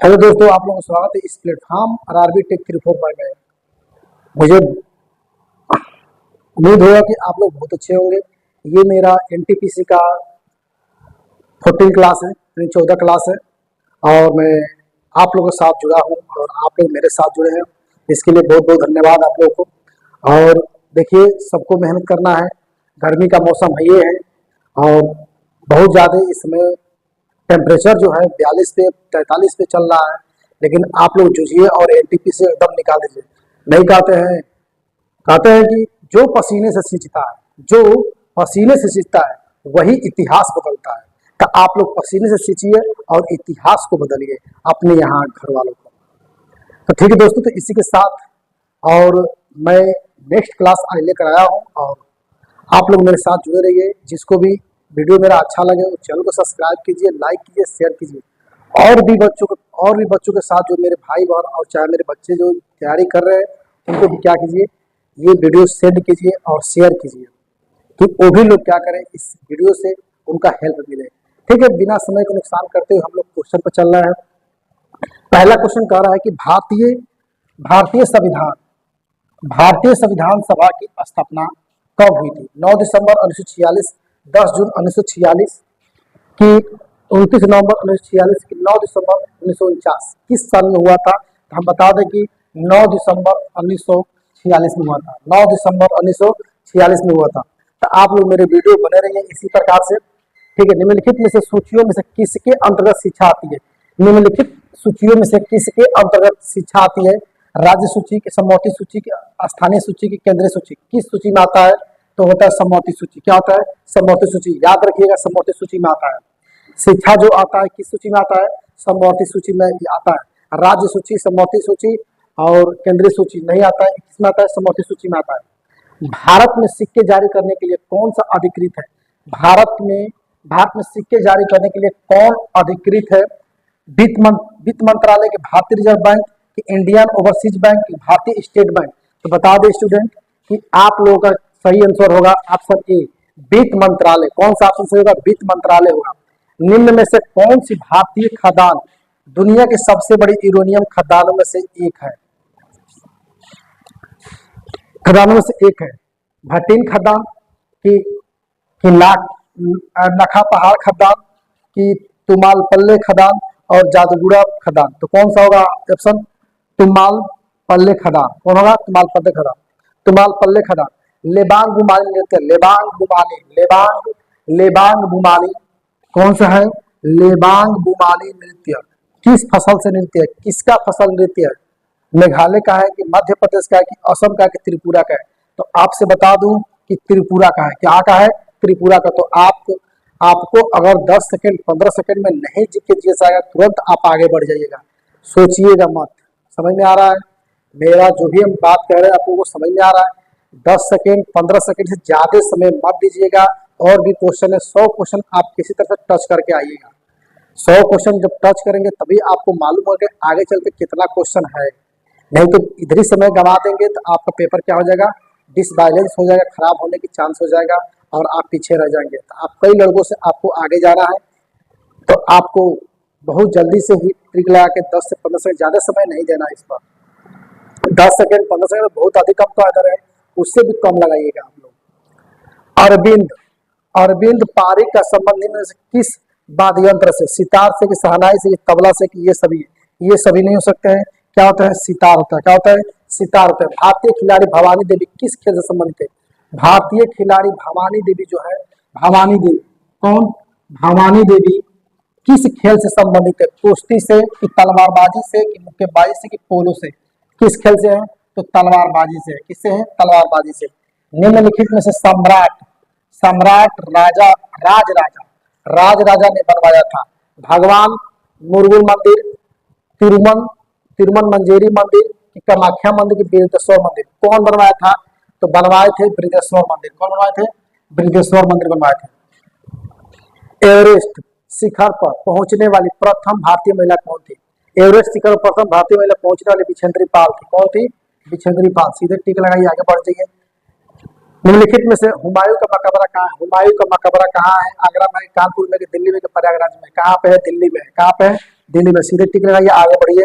Hello दोस्तों, आप लोगों का स्वागत है इस प्लेटफॉर्म आरआरबी टेक 34 में। मुझे उम्मीद होगा कि आप लोग बहुत अच्छे होंगे। ये मेरा एनटीपीसी का 14 क्लास है, यानी 14 क्लास है और मैं आप लोगों के साथ जुड़ा हूँ और आप लोग मेरे साथ जुड़े हैं। इसके लिए बहुत बहुत धन्यवाद आप लोगों को। और देखिए, सबको मेहनत करना है। गर्मी का मौसम है ये है और बहुत ज़्यादा इसमें टेम्परेचर जो है 42 पे 43 पे चल रहा है। लेकिन आप लोग जूझिए और एनटीपी से एकदम निकाल दीजिए। नहीं कहते हैं कि जो पसीने से सींचता है, जो पसीने से सींचता है वही इतिहास बदलता है। तो आप लोग पसीने से सींचिए और इतिहास को बदलिए अपने यहाँ घर वालों को। तो ठीक है दोस्तों, तो इसी के साथ और मैं नेक्स्ट क्लास आज लेकर आया हूँ और आप लोग मेरे साथ जुड़े रहिए। जिसको भी वीडियो मेरा अच्छा लगे वो चैनल को सब्सक्राइब कीजिए, लाइक कीजिए, शेयर कीजिए। और भी बच्चों के साथ जो मेरे भाई बहन और चाहे मेरे बच्चे जो तैयारी कर रहे हैं उनको भी क्या कीजिए, ये वीडियो सेंड कीजिए और शेयर कीजिए कि वो भी लोग क्या करें, इस वीडियो से उनका हेल्प मिले। ठीक है, बिना समय को नुकसान करते हुए हम लोग क्वेश्चन पर चल रहे हैं। पहला क्वेश्चन कह रहा है कि भारतीय संविधान भारतीय संविधान सभा की स्थापना कब हुई थी? 9 दिसंबर 1946, 10 जून 1946 की, 29 नवंबर 1946 की, 9 दिसंबर 1949 किस साल में हुआ था? तो हम बता दें कि 9 दिसंबर 1946 में हुआ था। 9 दिसंबर 1946 में हुआ था। तो आप लोग मेरे वीडियो बने रहिए इसी प्रकार से। ठीक है, निम्नलिखित में से सूचियों में से किसके अंतर्गत शिक्षा आती है? निम्नलिखित सूचियों में से किसके अंतर्गत शिक्षा आती है? राज्य सूची की, समवर्ती सूची की, स्थानीय सूची की, केंद्रीय सूची, किस सूची में आता है? तो होता है समवर्ती सूची। क्या होता है? समवर्ती सूची। याद रखिएगा, समवर्ती सूची में आता है। शिक्षा जो आता है किस सूची में आता है? समवर्ती सूची में आता है। राज्य सूची, समवर्ती सूची और केंद्रीय सूची नहीं आता है। किसमें आता है? समवर्ती सूची में आता है। भारत में सिक्के जारी करने के लिए कौन सा अधिकृत है? भारत में सिक्के जारी करने के लिए कौन अधिकृत है? वित्त मंत्रालय के, भारतीय रिजर्व बैंक की, इंडियन ओवरसीज बैंक की, भारतीय स्टेट बैंक। तो बता दें स्टूडेंट कि आप लोगों का सही आंसर होगा ऑप्शन ए, वित्त मंत्रालय। कौन सा ऑप्शन सही होगा? वित्त मंत्रालय होगा। निम्न में से कौन सी भारतीय खदान दुनिया के सबसे बड़ी यूरेनियम खदानों में से एक है? खदानों में से एक है भटीन खदान की, नखा पहाड़ खदान की, तुमालपल्ले खदान और जादूगुड़ा खदान। तो कौन सा होगा ऑप्शन? तुमालपल्ले खदान। कौन होगा? तुमालपल्ले खदान। तुमालपल्ले खदान। लेबांग बुमाली नृत्य, लेबांग बुमाली कौन सा है? लेबांग बुमाली नृत्य किस फसल से नृत्य है? किसका फसल नृत्य है? मेघालय का है कि मध्य प्रदेश का है कि असम का है कि त्रिपुरा का है? तो आपसे बता दूं कि त्रिपुरा का है। क्या का है? त्रिपुरा का। तो आपको अगर 10 सेकंड 15 सेकंड में नहीं जीके आएगा, तुरंत आप आगे बढ़ जाइएगा, सोचिएगा मत। समझ में आ रहा है? मेरा जो भी हम बात कह रहे हैं आपको वो समझ में आ रहा है? 10 सेकंड 15 सेकंड से ज्यादा समय मत दीजिएगा। और भी क्वेश्चन है, 100 क्वेश्चन आप किसी तरह से टच करके आइएगा। 100 क्वेश्चन जब टच करेंगे तभी आपको मालूम होगा आगे चल के कितना क्वेश्चन है। नहीं तो इधर ही समय गंवा देंगे तो आपका पेपर क्या हो जाएगा? डिसबैलेंस हो जाएगा, खराब होने की चांस हो जाएगा और आप पीछे रह जाएंगे। तो आप कई लड़कों से आपको आगे जाना है तो आपको बहुत जल्दी से ही ट्रिक लगा के 10 से 15 सेकंड, ज्यादा समय नहीं देना इस पर। 10 सेकंड 15 सेकंड बहुत अधिक कम तो इधर है, उससे भी कम लगाइएगा आप लोग। अरविंद अरविंद पारिक का संबंध इनमें से किस वाद्य यंत्र से? सितार से कि शहनाई से कि तबला से कि ये सभी नहीं हो सकते हैं। क्या होता है? सितार होता है। क्या होता है? सितार होता है। भारतीय खिलाड़ी भवानी देवी किस खेल से संबंधित है? भारतीय खिलाड़ी भवानी देवी जो है, भवानी देवी कौन? भवानी देवी किस खेल से संबंधित है? कुश्ती से कि तलवारबाजी से कि मुक्केबाजी से कि पोलो से? किस खेल से है? तो तलवारबाजी से है। किससे है? तलवारबाजी से। निम्नलिखित में से सम्राट राज राजा ने बनवाया था? भगवान मुरुगन मंदिर, तिरुमन तिरुमन मंजेरी मंदिर कि कामाख्या मंदिर की बृहदेश्वर मंदिर? कौन बनवाया था? तो बनवाए थे बृहदेश्वर मंदिर। कौन बनवाए थे? बृहदेश्वर मंदिर बनवाए थे। एवरेस्ट शिखर पर पहुंचने वाली प्रथम भारतीय महिला कौन थी? एवरेस्ट शिखर पर प्रथम भारतीय महिला पहुंचने वाली बिछेंद्री पाल थी। कौन थी? बिछेंद्री पाल। सीधे टिक लगाइए, आगे बढ़ जाइए। निम्नलिखित में से हुमायूं का मकबरा कहाँ है? हुमायूं का मकबरा कहाँ है? आगरा में, कानपुर में, दिल्ली में, प्रयागराज में? कहाँ पे है? दिल्ली में है। कहाँ पे है? दिल्ली में, सीधे टिक लगाइए, आगे बढ़िए।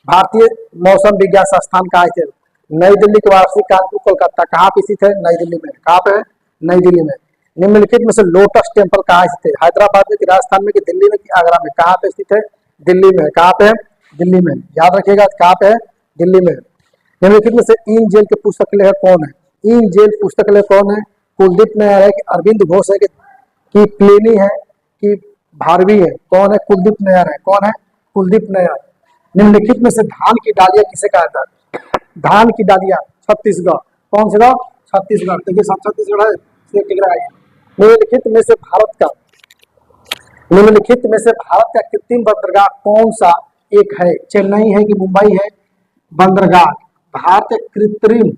भारतीय मौसम विज्ञान संस्थान कहाँ स्थित है? नई दिल्ली के वाराणसी, कानपुर, कोलकाता। कहाँ पे स्थित है? नई दिल्ली में। कहाँ पे है? नई दिल्ली में। निम्नलिखित में से लोटस टेम्पल कहाँ स्थित है? हैदराबाद में, कि राजस्थान में, कि दिल्ली में, कि आगरा में? कहाँ पे स्थित है? दिल्ली में। कहाँ पे है? दिल्ली में। याद रखिएगा कहाँ पे है? दिल्ली में। निम्नलिखित में से इन जेल के पुस्तक लेखक कौन है? इन जेल पुस्तक लेखक कौन है? कुलदीप नैयर है, कि अरविंद घोष है, कि प्लेनी है, कि भारवी है? कौन है? कुलदीप नैयर है। कौन है? कुलदीप नैयर। निम्नलिखित में से धान की डालियां किसे कहा जाता है? धान की डालियां, छत्तीसगढ़। कौन सा गाँव? छत्तीसगढ़। देखिए छत्तीसगढ़ है, टिक लगाइए। निम्नलिखित में से भारत का कृत्रिम बंदरगाह कौन सा एक है? चेन्नई है, कि मुंबई है? बंदरगाह, भारत के कृत्रिम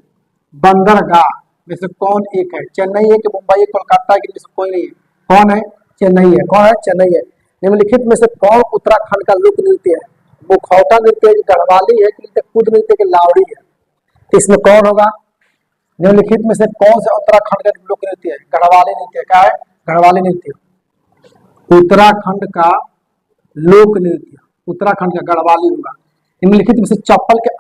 बंदरगाह में से कौन एक है? चेन्नई है, कि मुंबई है, कोलकाता है, कि में से कोई नहीं है? कौन है? चेन्नई है। कौन है? चेन्नई है। निम्नलिखित में से कौन उत्तराखंड का लोक नृत्य है? मुखौटा नृत्य है, कि गढ़वाली है, कि खुद नृत्य के लावड़ी है? तो इसमें कौन होगा? निम्नलिखित में से कौन सा उत्तराखंड का लोक नृत्य है? गढ़वाली नृत्य। क्या है? गढ़वाली नृत्य उत्तराखंड का लोक नृत्य, उत्तराखंड का गढ़वाली होगा। निम्नलिखित में से चप्पल के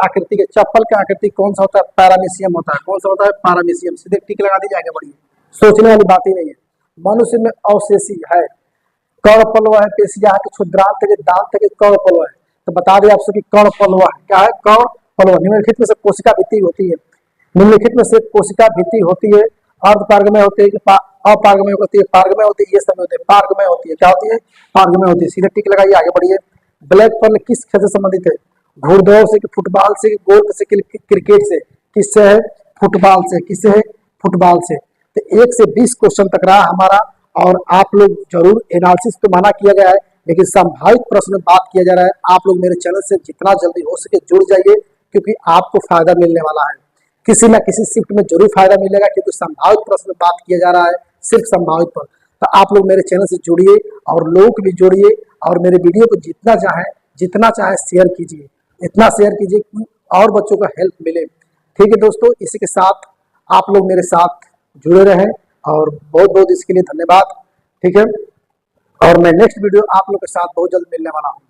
आकृति कौन सा होता है? पैरामीशियम होता है। कौन सा होता है? पैरामीशियम। सीधे टिक लगा दीजिए, आगे बढ़िए। सोचने वाली बात ही नहीं है। मनुष्य में अवशेषी है, कर्णपल्व है, पेशिया है, कि क्षुद्रांत है, कि दांत है, कि कर्णपल्व है? तो बता दें आपसे कि कर्णपल्व है। क्या है? कर्णपल्व। निम्नलिखित में से कोशिका भित्ति होती है? निम्नलिखित में से कोशिका भित्ति होती है अर्धपार्गमय होती है, कि अपार्गमय होती है? पार्गमय होती है, ये सब होते हैं। पार्गमय होती है। क्या होती है? पार्गमय होती है। सीधे टिक लगाइए, आगे बढ़िए। ब्लैक पर्ल किस खेल से संबंधित है? घुड़दौड़ से, कि फुटबॉल से, कि गोल्फ से, कि क्रिकेट से? किससे है? फुटबॉल से। किससे है? फुटबॉल से। तो 1 से 20 क्वेश्चन तक रहा हमारा, और आप लोग जरूर, एनालिसिस तो मना किया गया है, लेकिन संभावित प्रश्न में बात किया जा रहा है। आप लोग मेरे चैनल से जितना जल्दी हो सके जुड़ जाइए, क्योंकि आपको फायदा मिलने वाला है। किसी न किसी शिफ्ट में जरूर फायदा मिलेगा, क्योंकि संभावित प्रश्न बात किया जा रहा है, सिर्फ संभावित पर। तो आप लोग मेरे चैनल से जुड़िए, और लोग भी जुड़िए, और मेरे वीडियो को जितना चाहे शेयर कीजिए, इतना शेयर कीजिए कि और बच्चों को हेल्प मिले। ठीक है दोस्तों, इसी के साथ आप लोग मेरे साथ जुड़े रहें, और बहुत बहुत इसके लिए धन्यवाद। ठीक है, और मैं नेक्स्ट वीडियो आप लोग के साथ बहुत जल्द मिलने वाला हूँ।